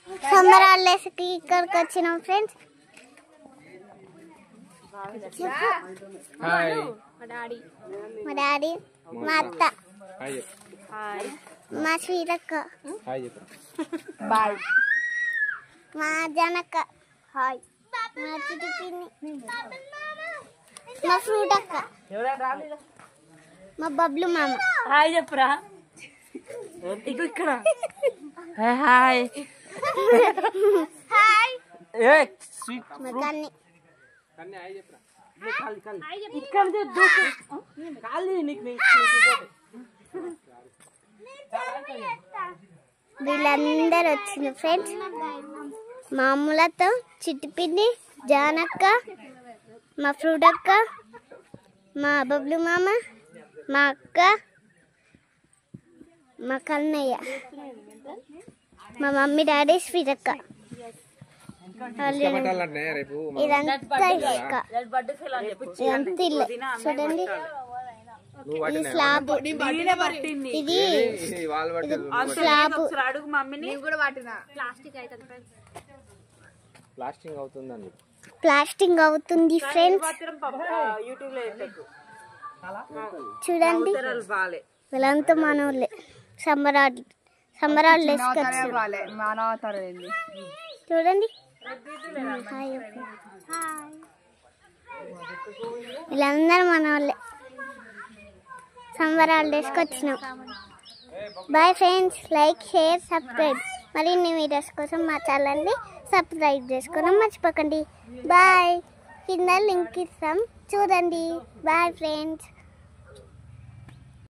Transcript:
Summer హాలిడేస్కి ఇక్కడికి వచ్చినాం friends. మా డాడీ, మా అత్త, మా శ్రీరక్క, మా జనక్క, మా చిటిపిన్ని, మా ఫ్రూట్ అక్క, మా బబ్లు మామ. హాయ్ చెప్పురా. ఇక్కడ హాయ్ మా కన్ని. వీళ్ళందరూ వచ్చిన ఫ్రెండ్స్. మా అమ్ములతో, చిట్టిపిన్ని, జానక్క, మా ఫ్రూట్ అక్క, మా బబ్లు మామ, మా అక్క, మా కన్నయ్య, మా మమ్మీ డాడీ శ్రీరక్క. ఇదంతా ఇసుక, ఇదంతా ఇల్లు. చూడండి ఇది స్లాబ్, ఇది స్లాబ్. ప్లాస్టింగ్ అవుతుంది ఫ్రెండ్స్. చూడండి వీళ్ళంతా మనోళ్ళే. సంబరాలు చూడండి. వీళ్ళందరూ మనోళ్ళే. సంబరాలు వేసుకొచ్చినాం. Bye friends. Like, share, subscribe. మరిన్ని వీడియోస్ కోసం మా ఛానల్ని సబ్స్క్రైబ్ చేసుకోవడం మర్చిపోకండి. బాయ్. కింద లింక్ ఇస్తాం చూడండి. Bye friends.